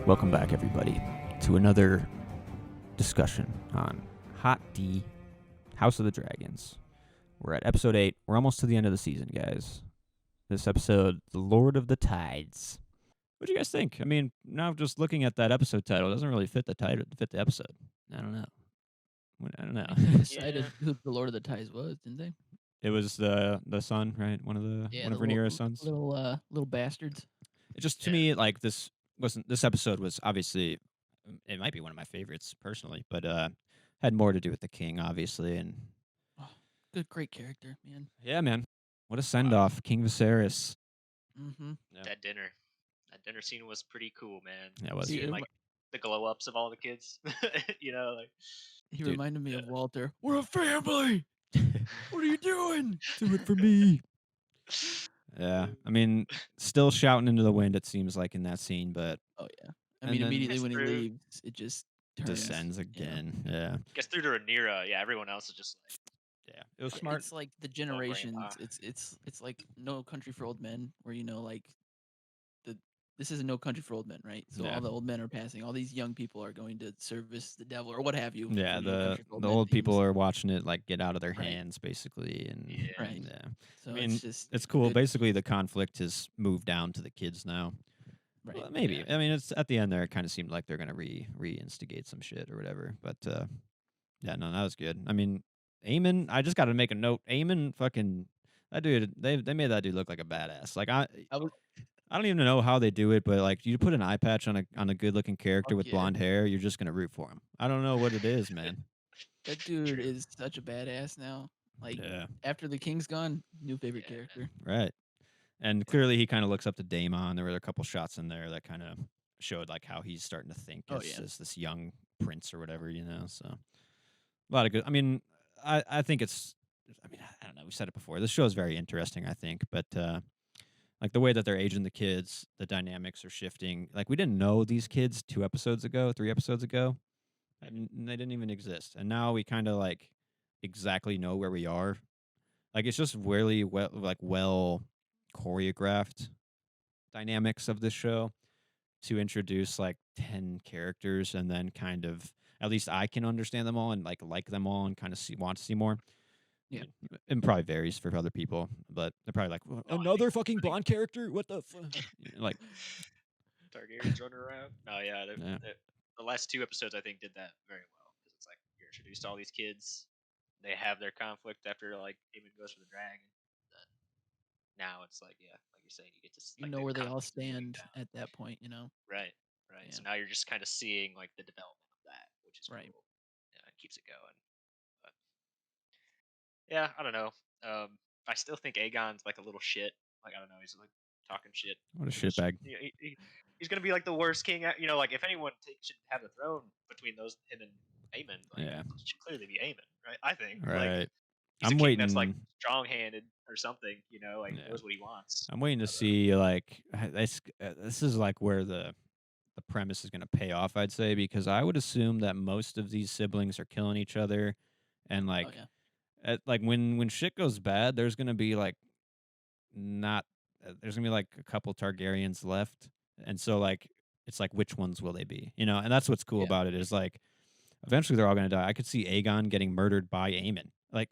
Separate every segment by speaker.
Speaker 1: Welcome back, everybody, to another discussion on Hot D, House of the Dragons. We're at episode 8. We're almost to the end of the season, guys. This episode, The Lord of the Tides. What do you guys think? I mean, now just looking at that episode title, it doesn't really fit the title, fit the episode. I don't know. I don't know.
Speaker 2: They decided who the Lord of the Tides was, didn't they?
Speaker 1: It was the son, right? One of
Speaker 2: Yeah, the
Speaker 1: Rhaenyra's sons.
Speaker 2: little bastards.
Speaker 1: It just to me like this episode was obviously it might be one of my favorites personally, but had more to do with the king, obviously, and
Speaker 2: Oh, good, great character, man.
Speaker 1: yeah, man, what a send off, King Viserys.
Speaker 2: Mm-hmm.
Speaker 1: Yeah.
Speaker 3: That dinner scene was pretty cool, man.
Speaker 1: Yeah, it was.
Speaker 3: Seeing like the glow ups of all the kids, like
Speaker 2: he
Speaker 1: Dude.
Speaker 2: reminded me of Walter. We're a family. What are you doing?
Speaker 1: Do it for me. Yeah, I mean, still shouting into the wind. It seems like in that scene, but
Speaker 2: Oh yeah. I
Speaker 1: And
Speaker 2: mean,
Speaker 1: then-
Speaker 2: immediately when he
Speaker 3: Through-
Speaker 2: leaves, it just turns.
Speaker 1: descends again. Yeah,
Speaker 3: gets through to Rhaenyra. Yeah, everyone else is just like,
Speaker 1: yeah, it was
Speaker 2: Yeah,
Speaker 1: smart.
Speaker 2: It's like the generations.
Speaker 3: grandpa.
Speaker 2: It's like No Country for Old Men, where like this is No Country for Old Men, right? So
Speaker 1: Yeah.
Speaker 2: all the old men are passing. All these young people are going to service the devil or what have you.
Speaker 1: Yeah,
Speaker 2: for No
Speaker 1: the
Speaker 2: Country for
Speaker 1: the
Speaker 2: Men
Speaker 1: old people
Speaker 2: themes.
Speaker 1: are watching it like get out of their
Speaker 2: Right.
Speaker 1: hands, basically, and
Speaker 3: Yeah.
Speaker 2: Right.
Speaker 1: yeah.
Speaker 2: So
Speaker 1: I mean,
Speaker 2: it's just
Speaker 1: it's cool.
Speaker 2: good.
Speaker 1: Basically, the conflict has moved down to the kids now.
Speaker 2: Right.
Speaker 1: Well, maybe.
Speaker 3: Yeah.
Speaker 1: I mean, it's at the end there. It kind of seemed like they're gonna reinstigate some shit or whatever. But yeah, no, that was good. I mean, Eamon. I just got to make a note. Eamon, fucking that dude. They made that dude look like a badass. Like I don't even know how they do it, but like you put an eye patch on a good looking character
Speaker 2: Fuck
Speaker 1: with
Speaker 2: yeah.
Speaker 1: blonde hair, you're just gonna root for him. I don't know what it is, man.
Speaker 2: That dude
Speaker 3: True.
Speaker 2: is such a badass now. Like
Speaker 1: Yeah.
Speaker 2: after the king's gone, new favorite
Speaker 3: Yeah.
Speaker 2: character.
Speaker 1: Right. And clearly he kind of looks up to Daemon. There were a couple shots in there that kind of showed like how he's starting to think
Speaker 2: Oh,
Speaker 1: as,
Speaker 2: yeah.
Speaker 1: as this young prince or whatever, So a lot of good. I mean, I think it's. I mean, I don't know. We said it before. This show is very interesting, I think, but like the way that they're aging the kids, the dynamics are shifting. Like we didn't know these kids 3 episodes ago, and they didn't even exist, and now we kind of like exactly know where we are. Like it's just really well choreographed dynamics of this show to introduce like 10 characters and then kind of at least I can understand them all and like them all and kind of want to see more.
Speaker 2: Yeah.
Speaker 1: It probably varies for other people, but they're probably like
Speaker 3: I
Speaker 1: another
Speaker 3: think-
Speaker 1: fucking blonde character. What the fuck? Like
Speaker 3: Targaryen's running around. No, yeah,
Speaker 1: Yeah.
Speaker 3: the last 2 episodes I think did that very well because it's like you're introduced to all these kids. They have their conflict after like Daemon goes for the dragon. Then now it's like like you're saying, you get to
Speaker 2: You
Speaker 3: like,
Speaker 2: know
Speaker 3: the
Speaker 2: where they all
Speaker 3: conflict moving
Speaker 2: stand
Speaker 3: down.
Speaker 2: at that point,
Speaker 3: Right.
Speaker 2: Yeah.
Speaker 3: So now you're just kind of seeing like the development of that, which is
Speaker 2: Right.
Speaker 3: cool. Yeah, it keeps it going. But yeah, I don't know. I still think Aegon's like a little shit. Like I don't know, he's like talking shit.
Speaker 1: what a
Speaker 3: He's just-
Speaker 1: shitbag.
Speaker 3: he's gonna be like the worst king. Like if anyone should have the throne between him and Aemon, like,
Speaker 1: Yeah.
Speaker 3: it should clearly be Aemon, right? I think.
Speaker 1: Right.
Speaker 3: Like, he's
Speaker 1: I'm
Speaker 3: a king
Speaker 1: waiting.
Speaker 3: that's like strong-handed or something. Like
Speaker 1: Yeah.
Speaker 3: knows what he wants.
Speaker 1: I'm waiting to see like this is like where the premise is going to pay off, I'd say, because I would assume that most of these siblings are killing each other, and like
Speaker 2: Oh yeah.
Speaker 1: like when shit goes bad, there's going to be like not there's going to be like a couple Targaryens left, and so like it's like which ones will they be, And that's what's cool
Speaker 2: Yeah.
Speaker 1: about it is like eventually they're all going to die. I could see Aegon getting murdered by Aemon, like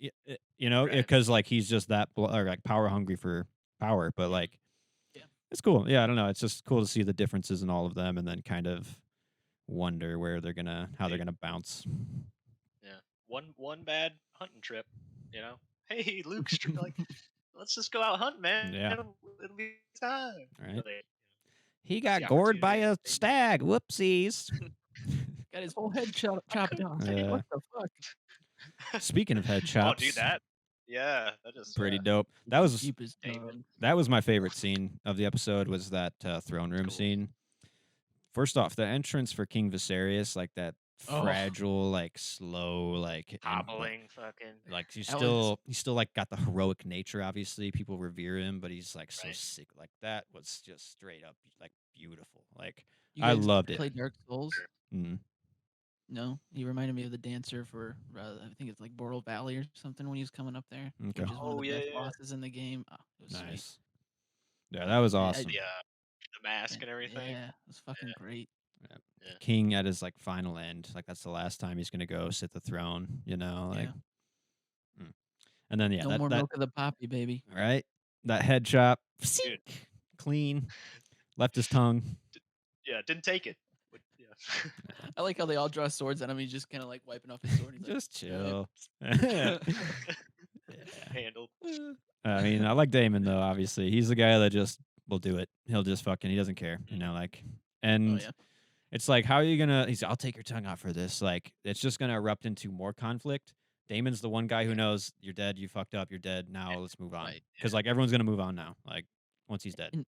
Speaker 3: Right.
Speaker 1: because like he's just that or like power hungry for power, but like.
Speaker 2: Yeah.
Speaker 1: It's cool. Yeah, I don't know. It's just cool to see the differences in all of them and then kind of wonder where how they're gonna bounce.
Speaker 3: Yeah. One bad hunting trip. Hey, Luke's like, let's just go out hunting, man.
Speaker 1: Yeah.
Speaker 3: It'll be time.
Speaker 1: Right.
Speaker 3: They-
Speaker 1: He got
Speaker 3: the
Speaker 1: gored by a
Speaker 3: opportunity.
Speaker 1: stag. Whoopsies.
Speaker 2: Got his whole head chopped off.
Speaker 1: Yeah.
Speaker 2: What the fuck?
Speaker 1: Speaking of head
Speaker 3: Oh,
Speaker 1: chops,
Speaker 3: dude, that is
Speaker 1: pretty dope. That was
Speaker 2: Keep his
Speaker 3: Amen.
Speaker 1: my favorite scene of the episode was that throne room
Speaker 3: Cool.
Speaker 1: scene. First off, the entrance for King Viserys, like that
Speaker 2: Oh.
Speaker 1: fragile, like slow, like
Speaker 3: hobbling, fucking.
Speaker 1: like he's
Speaker 2: That
Speaker 1: still like got the heroic nature. Obviously, people revere him, but he's like so
Speaker 3: Right.
Speaker 1: sick. Like that was just straight up like beautiful. Like
Speaker 2: You
Speaker 1: I
Speaker 2: guys
Speaker 1: loved it.
Speaker 2: Play Dark Souls?
Speaker 1: Mm.
Speaker 2: No, he reminded me of the dancer for I think it's like Boral Valley or something when he was coming up there,
Speaker 1: Okay.
Speaker 2: which is one of
Speaker 3: Oh,
Speaker 2: the
Speaker 3: yeah,
Speaker 2: best
Speaker 3: yeah.
Speaker 2: bosses in the game. Oh, it was
Speaker 1: Nice. Yeah, that was
Speaker 2: I-
Speaker 1: awesome.
Speaker 3: The mask
Speaker 2: sweet.
Speaker 3: and everything.
Speaker 2: Yeah, it was fucking great.
Speaker 1: Yeah.
Speaker 3: Yeah.
Speaker 1: King at his like final end, like that's the last time he's gonna go sit the throne, like.
Speaker 2: Yeah.
Speaker 1: Mm. And then
Speaker 2: No more
Speaker 1: that
Speaker 2: milk of the poppy, baby.
Speaker 1: right, that head chop,
Speaker 3: Dude.
Speaker 1: clean, left his tongue.
Speaker 3: Yeah, didn't take it. But yeah.
Speaker 2: I like how they all draw swords at him. He's just kind of like wiping off his sword. He's
Speaker 1: Just
Speaker 2: like, "All
Speaker 1: chill.
Speaker 2: right."
Speaker 1: Yeah.
Speaker 3: Handled.
Speaker 1: I mean, I like Damon though. Obviously, he's the guy that just will do it. He'll just fucking. He doesn't care, like.
Speaker 2: Oh
Speaker 1: And
Speaker 2: yeah.
Speaker 1: it's like, how are you gonna? I'll take your tongue out for this. Like, it's just gonna erupt into more conflict. Damon's the one guy who
Speaker 2: Yeah.
Speaker 1: knows you're dead. You fucked up. You're dead. Now let's move on.
Speaker 2: Right.
Speaker 1: Because like everyone's gonna move on now. Like once he's dead.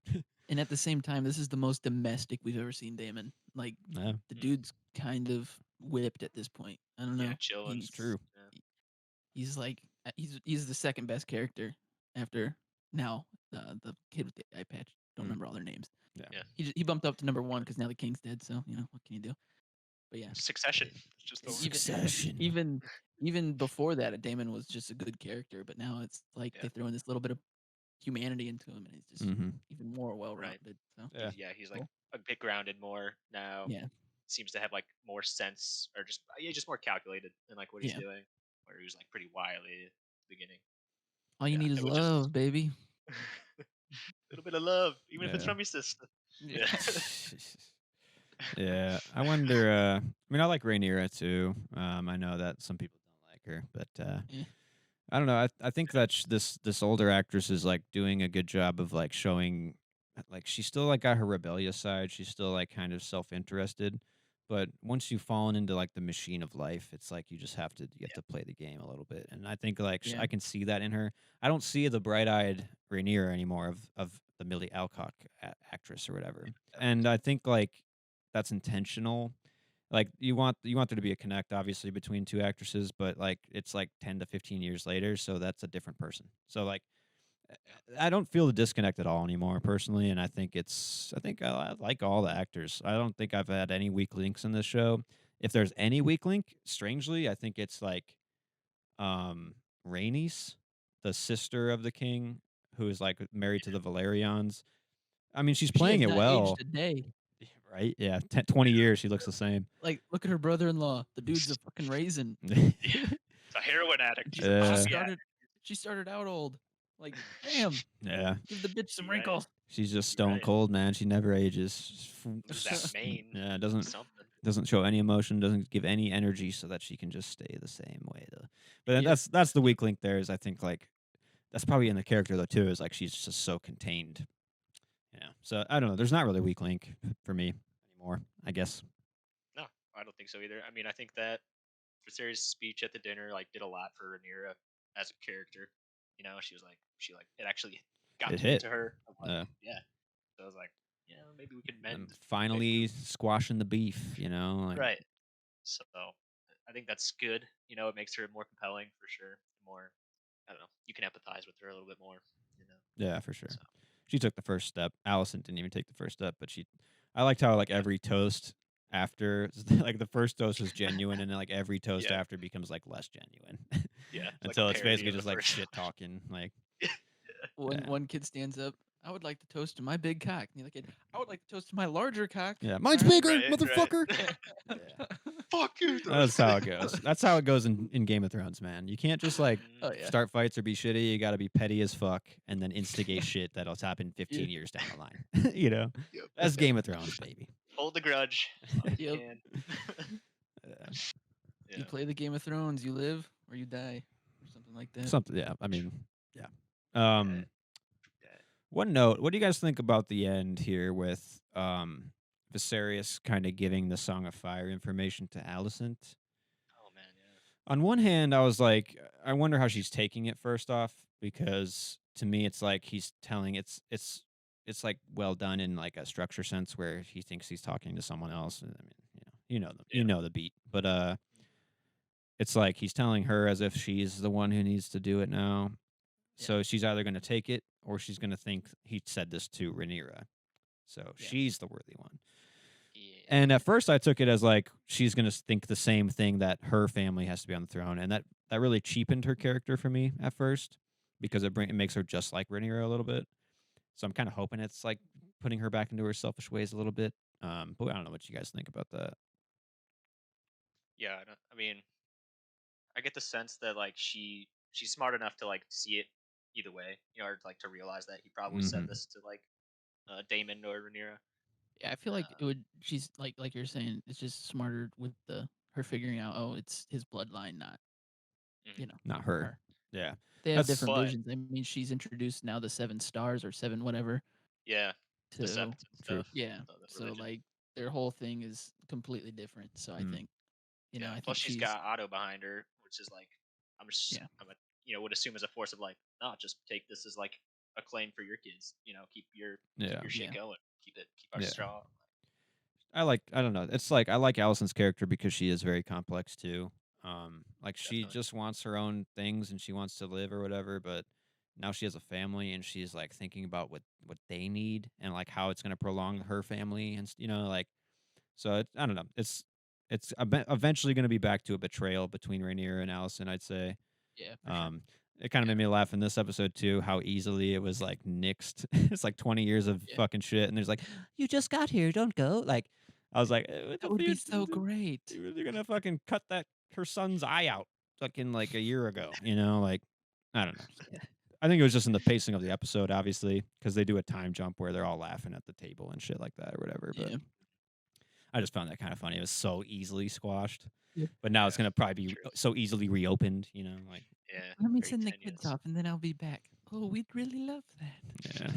Speaker 2: And at the same time, this is the most domestic we've ever seen Damon. Like
Speaker 1: Yeah,
Speaker 2: the dude's kind of whipped at this point. I don't know.
Speaker 3: Yeah, chilling.
Speaker 1: it's true.
Speaker 3: Yeah.
Speaker 2: He's like he's the second best character after now the kid with the eye patch. Don't remember all their names.
Speaker 1: Yeah.
Speaker 3: Yeah.
Speaker 2: He bumped up to number 1 because now the king's dead. So what can you do? But yeah,
Speaker 3: Succession. It's just the
Speaker 2: even
Speaker 1: Succession.
Speaker 2: even before that, Damon was just a good character. But now it's like
Speaker 3: Yeah.
Speaker 2: they throw in this little bit of humanity into him, and he's just even more well-rounded. So
Speaker 1: Yeah.
Speaker 3: He's like
Speaker 2: cool.
Speaker 3: a bit grounded more now.
Speaker 2: Yeah,
Speaker 3: Seems to have like more sense or just more calculated in like what he's
Speaker 2: yeah.
Speaker 3: doing. Where he was like pretty wily at the beginning.
Speaker 2: All you
Speaker 3: Yeah,
Speaker 2: need is
Speaker 3: it was just
Speaker 2: love, baby.
Speaker 3: a little bit of love, even if it's
Speaker 1: Yeah.
Speaker 3: from your sister.
Speaker 2: Yeah.
Speaker 1: Yeah, I wonder. I mean, I like Rhaenyra too. I know that some people don't like her, but
Speaker 2: Yeah.
Speaker 1: I don't know. I think that this older actress is like doing a good job of like showing, like she's still like got her rebellious side. She's still like kind of self interested, but once you've fallen into like the machine of life, it's like you just have to play the game a little bit. And I think like
Speaker 2: Yeah.
Speaker 1: I can see that in her. I don't see the bright eyed Rhaenyra anymore of the Millie Alcock actress or whatever. And I think like that's intentional. Like you want there to be a connect obviously between two actresses, but like it's like 10 to 15 years later, so that's a different person. So like I don't feel the disconnect at all anymore personally, and I think I like all the actors. I don't think I've had any weak links in this show. If there's any weak link, strangely, I think it's like Rhaenys, the sister of the king, who is like married to the Valerians. I mean, she's
Speaker 2: She
Speaker 1: playing
Speaker 2: has
Speaker 1: it
Speaker 2: not aged
Speaker 1: well,
Speaker 2: a day.
Speaker 1: right? Yeah, 10, 20 years, she looks the same.
Speaker 2: Like, look at her brother-in-law. The dude's a fucking raisin.
Speaker 3: Yeah, it's a heroin addict. She's a
Speaker 1: Yeah.
Speaker 3: poppy addict.
Speaker 2: She started out old. Like, damn,
Speaker 1: Yeah,
Speaker 2: give the bitch some
Speaker 3: You're right.
Speaker 2: wrinkles.
Speaker 1: she's just
Speaker 3: You're
Speaker 1: stone
Speaker 3: right.
Speaker 1: cold, man. She never ages.
Speaker 3: Lose that mane.
Speaker 1: Yeah,
Speaker 3: Something.
Speaker 1: doesn't show any emotion, doesn't give any energy, so that she can just stay the same way. But then
Speaker 2: Yeah.
Speaker 1: that's the weak link. There is, I think, like that's probably in the character though too. Is like she's just so contained. Yeah. So I don't know. There's not really a weak link for me anymore. I guess.
Speaker 3: No, I don't think so either. I mean, I think that Viserys' speech at the dinner like did a lot for Rhaenyra as a character. You know, she like it actually got
Speaker 1: It
Speaker 3: to
Speaker 1: hit.
Speaker 3: to her. Of like,
Speaker 1: Yeah.
Speaker 3: yeah. So I was like, yeah, maybe we can mend.
Speaker 1: And finally squashing the beef. Like,
Speaker 3: Right. So I think that's good. You know, it makes her more compelling for sure. More, I don't know. You can empathize with her a little bit more. You know.
Speaker 1: Yeah, for sure.
Speaker 3: So
Speaker 1: She took the first step. Allison didn't even take the first step, but I liked how like
Speaker 3: Yeah.
Speaker 1: every toast after like the first toast was genuine and then like every toast
Speaker 3: Yeah.
Speaker 1: after becomes like less genuine.
Speaker 3: Yeah. Like a
Speaker 1: Until it's
Speaker 3: parody
Speaker 1: basically
Speaker 3: of the
Speaker 1: just like
Speaker 3: first
Speaker 1: shit
Speaker 3: one.
Speaker 1: talking. Like
Speaker 2: One
Speaker 1: Yeah.
Speaker 2: one kid stands up. I would like to toast to my big cock. And the other kid, I would like to toast to my larger cock.
Speaker 1: yeah, mine's
Speaker 2: All right.
Speaker 1: bigger,
Speaker 3: Right,
Speaker 1: motherfucker.
Speaker 3: right.
Speaker 1: Yeah.
Speaker 3: Fuck you.
Speaker 1: That's how it goes. That's how it goes in Game of Thrones, man. You can't just like
Speaker 2: Oh yeah.
Speaker 1: start fights or be shitty. You got to be petty as fuck and then instigate shit that'll happen 15
Speaker 2: Yeah.
Speaker 1: years down the line.
Speaker 3: Yep.
Speaker 1: That's Game of Thrones, baby.
Speaker 3: Hold the grudge. If you
Speaker 2: Yep.
Speaker 3: can.
Speaker 1: Yeah.
Speaker 2: You play the Game of Thrones, you live or you die, or something like that.
Speaker 1: Something. Yeah. I mean, yeah.
Speaker 3: Yeah.
Speaker 1: One note. What do you guys think about the end here with Viserys kind of giving the Song of Fire information to Alicent?
Speaker 3: Oh man, yeah.
Speaker 1: On one hand, I was like, I wonder how she's taking it first off, because to me, it's like he's telling it's like well done in like a structure sense where he thinks he's talking to someone else. I mean, you
Speaker 3: Yeah.
Speaker 1: know the beat, but it's like he's telling her as if she's the one who needs to do it now. So she's either going to take it or she's going to think he said this to Rhaenyra. So
Speaker 2: Yeah.
Speaker 1: she's the worthy one.
Speaker 3: Yeah.
Speaker 1: And at first, I took it as like she's going to think the same thing, that her family has to be on the throne, and that really cheapened her character for me at first, because it makes her just like Rhaenyra a little bit. So I'm kind of hoping it's like putting her back into her selfish ways a little bit. But I don't know what you guys think about that.
Speaker 3: Yeah, I mean, I get the sense that like she's smart enough to like see it either way, or like to realize that he probably said
Speaker 1: Hmm.
Speaker 3: this to like Damon or Rhaenyra.
Speaker 2: Yeah, I feel like it
Speaker 3: Um,
Speaker 2: would. She's like you're saying. It's just smarter with the her figuring out. Oh, it's his bloodline, not
Speaker 3: mhm.
Speaker 2: you know
Speaker 1: Not her.
Speaker 2: her.
Speaker 1: Yeah,
Speaker 2: They have
Speaker 1: that's
Speaker 2: different
Speaker 3: But
Speaker 2: visions. I mean, she's introduced now the 7 stars or seven whatever
Speaker 3: yeah, the
Speaker 2: to
Speaker 3: sept and
Speaker 1: true.
Speaker 3: stuff,
Speaker 2: yeah.
Speaker 3: the
Speaker 2: So
Speaker 3: religion.
Speaker 2: like their whole thing is completely different. So I
Speaker 1: Mm.
Speaker 2: think
Speaker 3: Yeah.
Speaker 2: I
Speaker 3: Plus,
Speaker 2: think
Speaker 3: she's
Speaker 2: she's
Speaker 3: got Otto behind her, which is like
Speaker 2: yeah
Speaker 3: would assume as a force of like, not just take this as like a claim for your kids. Keep
Speaker 1: Yeah,
Speaker 3: your shit
Speaker 2: yeah
Speaker 3: going. Keep our
Speaker 1: yeah.
Speaker 3: strong.
Speaker 1: I don't know. It's like I like Allison's character because she is very complex too. Like she
Speaker 3: Definitely.
Speaker 1: just wants her own things and she wants to live or whatever, but now she has a family and she's like thinking about what they need and like how it's going to prolong her family and like so I don't know. It's eventually going to be back to a betrayal between Rainier and Allison, I'd say.
Speaker 2: yeah for sure.
Speaker 1: Um, it kind of
Speaker 3: Yeah.
Speaker 1: made me laugh in this episode too, how easily it was like nixed. It's like 20 years of
Speaker 2: Yeah,
Speaker 1: fucking shit, and there's like, you just got here, don't go. Like, I was like, what
Speaker 2: that
Speaker 1: the
Speaker 2: would be
Speaker 1: fuck?
Speaker 2: so great.
Speaker 1: They're gonna fucking cut that her son's eye out, fucking like a year ago. You know, like I don't know.
Speaker 2: Yeah,
Speaker 1: I think it was just in the pacing of the episode, obviously, because they do a time jump where they're all laughing at the table and shit like that or whatever. But
Speaker 2: yeah,
Speaker 1: I just found that kind of funny. It was so easily squashed,
Speaker 2: yeah.
Speaker 1: but now it's
Speaker 3: Yeah.
Speaker 1: gonna probably be
Speaker 3: True.
Speaker 1: so easily reopened. Like
Speaker 3: Yeah.
Speaker 2: Let me
Speaker 3: Very
Speaker 2: send the kids
Speaker 3: tenuous.
Speaker 2: off and then I'll be back. Oh, we'd really love that.
Speaker 1: yeah.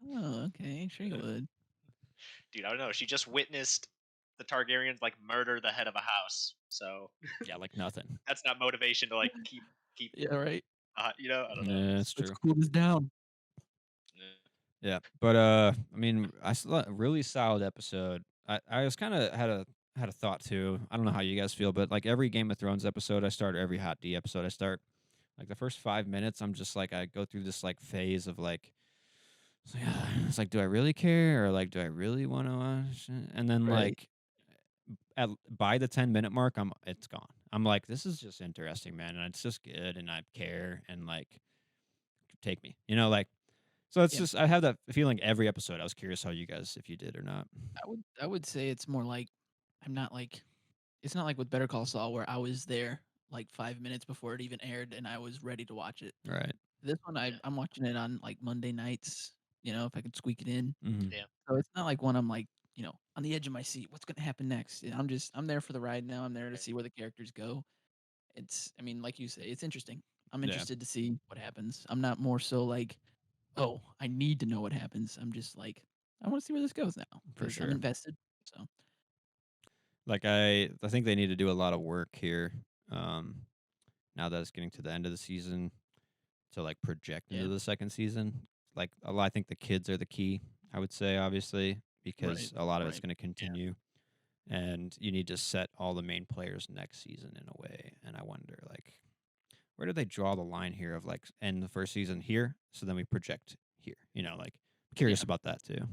Speaker 2: Oh, okay, sure you would.
Speaker 3: Dude, I don't know. She just witnessed the Targaryens like murder the head of a house, so
Speaker 1: Yeah, like nothing.
Speaker 3: that's not motivation to like keep.
Speaker 2: Yeah, right.
Speaker 3: I don't know.
Speaker 1: Yeah, that's
Speaker 2: Let's
Speaker 1: true.
Speaker 2: cool this down.
Speaker 1: Yeah, but I mean, I saw a really solid episode. I was kind of had a thought too. I don't know how you guys feel, but like every Game of Thrones episode I start, or every Hot D episode I start, like the first 5 minutes, I'm just like I go through this like phase of like, it's like, do I really care or like do I really want to watch it? And then
Speaker 2: Right.
Speaker 1: like by the 10-minute mark, it's gone. I'm like, this is just interesting, man, and it's just good, and I care, and like take me, like. So it's
Speaker 2: Yeah.
Speaker 1: just I have that feeling every episode. I was curious how you guys if you did or not.
Speaker 2: I would say it's more like I'm not like it's not like with Better Call Saul where I was there like 5 minutes before it even aired and I was ready to watch it.
Speaker 1: Right.
Speaker 2: This one
Speaker 3: Yeah.
Speaker 2: I'm watching it on like Monday nights, if I can squeak it in.
Speaker 1: Mhm.
Speaker 3: Yeah.
Speaker 2: So it's not like one I'm like, on the edge of my seat. What's gonna happen next? And I'm there for the ride now. I'm there to
Speaker 3: Right.
Speaker 2: see where the characters go. I mean, like you say, it's interesting. I'm
Speaker 1: Yeah,
Speaker 2: interested to see what happens. I'm not more so like, oh, I need to know what happens. I'm just like, I want to see where this goes now
Speaker 1: for
Speaker 2: because I'm
Speaker 1: sure.
Speaker 2: invested. So
Speaker 1: Like I think they need to do a lot of work here. Um Now that it's getting to the end of the season to like project into
Speaker 2: yeah,
Speaker 1: the second season. Like I think the kids are the key, I would say obviously,
Speaker 2: right,
Speaker 1: because a lot of it's
Speaker 2: right.
Speaker 1: going to
Speaker 3: Yeah.
Speaker 1: continue and you need to set all the main players next season in a way. And I wonder like where do they draw the line here of like end the first season here so then we project here, like
Speaker 2: Yeah,
Speaker 1: curious about that too.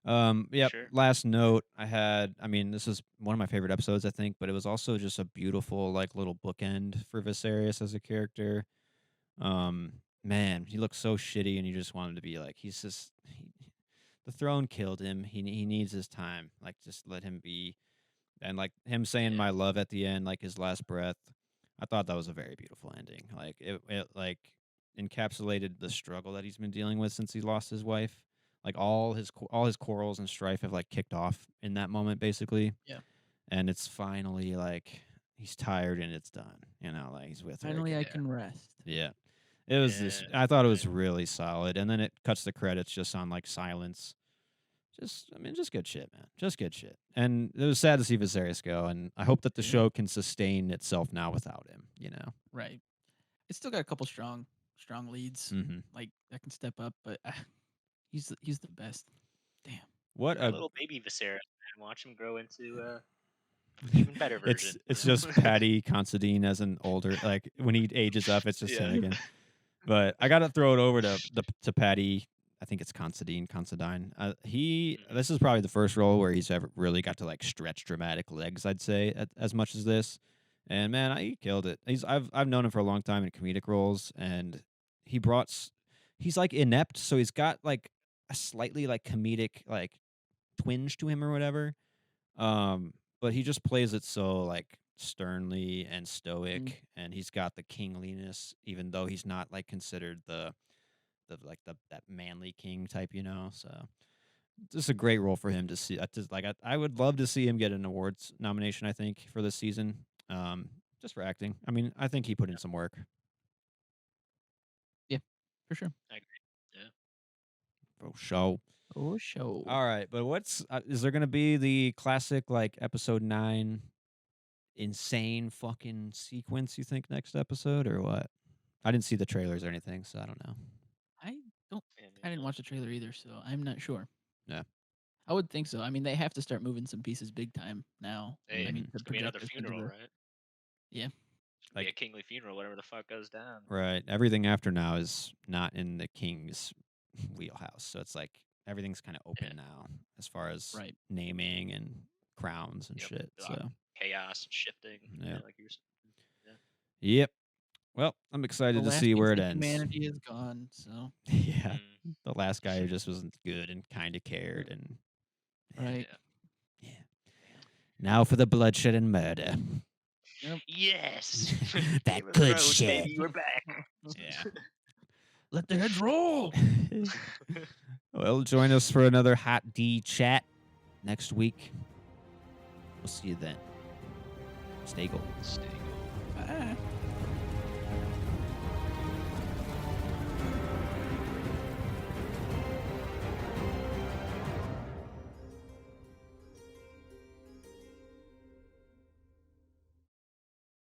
Speaker 3: For
Speaker 1: Yep.
Speaker 3: sure.
Speaker 1: Last note I had, I mean, this is one of my favorite episodes, I think, but it was also just a beautiful, like, little bookend for Viserys as a character. Man, he looks so shitty, and you just want him to be like, the throne killed him. He needs his time. Like, just let him be. And like him saying
Speaker 3: Yeah.
Speaker 1: my love at the end, like his last breath, I thought that was a very beautiful ending. Like it like encapsulated the struggle that he's been dealing with since he lost his wife. Like all his quarrels and strife have like kicked off in that moment, basically.
Speaker 2: yeah.
Speaker 1: And it's finally like he's tired and it's done. Like he's with her
Speaker 2: Finally, I
Speaker 1: again.
Speaker 3: Yeah.
Speaker 2: can rest.
Speaker 1: Yeah. It was this.
Speaker 3: Yeah.
Speaker 1: I thought it
Speaker 3: Right.
Speaker 1: was really solid, and then it cuts the credits just on like silence. I mean, just good shit, man. Just good shit. And it was sad to see Viserys go, and I hope that the
Speaker 2: Yeah,
Speaker 1: show can sustain itself now without him.
Speaker 2: right. It's still got a couple strong leads
Speaker 1: Mm-hmm.
Speaker 2: like that can step up, but he's the best. Damn.
Speaker 1: What
Speaker 3: Poor
Speaker 1: a
Speaker 3: little baby Viserys, man. Watch him grow into an even better
Speaker 1: it's
Speaker 3: version.
Speaker 1: it's just Patty Considine as an older like when he ages up, it's just him
Speaker 3: Yeah.
Speaker 1: again. But I gotta throw it over to Patty. I think it's Considine.
Speaker 3: Mhm.
Speaker 1: This is probably the first role where he's ever really got to like stretch dramatic legs. I'd say as much as this, and man, he killed it. I've known him for a long time in comedic roles, and he brought. He's like inept, so he's got like a slightly like comedic like twinge to him or whatever. But he just plays it so like sternly and stoic, and he's got the kingliness, even though he's not like considered the that manly king type, you know. So just a great role for him to see. I would love to see him get an awards nomination. I think for this season, just for acting. I mean, I think he put in some work.
Speaker 2: Yeah, for sure.
Speaker 3: I agree. Yeah.
Speaker 1: For sure.
Speaker 2: Oh, show.
Speaker 1: All right, but what's is there gonna be the classic like episode 9 insane fucking sequence? You think next episode or what? I didn't see the trailers or anything, so I don't know.
Speaker 2: I don't.
Speaker 3: Yeah,
Speaker 2: I didn't watch the trailer either, so I'm not sure.
Speaker 1: Yeah.
Speaker 2: I would think so. I mean, they have to start moving some pieces big time now.
Speaker 3: Hey,
Speaker 2: I mean,
Speaker 3: it's
Speaker 2: to
Speaker 3: gonna be another
Speaker 2: project us into
Speaker 3: funeral,
Speaker 2: the.
Speaker 3: right?
Speaker 2: Yeah.
Speaker 3: It's gonna be a
Speaker 1: Like-
Speaker 3: kingly funeral, whatever the fuck goes down.
Speaker 1: Right. Everything after now is not in the king's wheelhouse, so it's like everything's kind of open
Speaker 3: Yeah.
Speaker 1: now as far as
Speaker 2: Right.
Speaker 1: naming and crowns and
Speaker 3: Yep.
Speaker 1: shit.
Speaker 3: A lot of
Speaker 1: So
Speaker 3: chaos and shifting.
Speaker 1: Yeah.
Speaker 3: Yeah, like you were saying.
Speaker 1: yep. Well, I'm excited to see where it ends.
Speaker 2: Humanity is gone. So
Speaker 1: Yeah.
Speaker 3: Mm,
Speaker 1: The last guy who just wasn't good and kind of cared and
Speaker 2: right.
Speaker 3: yeah.
Speaker 1: yeah. Now for the bloodshed and murder.
Speaker 3: Yes.
Speaker 1: That
Speaker 3: Game of
Speaker 1: good
Speaker 3: Thrones,
Speaker 1: shit.
Speaker 3: baby, we're back.
Speaker 1: Yeah.
Speaker 2: Let the heads roll.
Speaker 1: Well, join us for another Hot D chat next week. We'll see you then. Stay gold.
Speaker 3: Stay gold.
Speaker 2: Bye.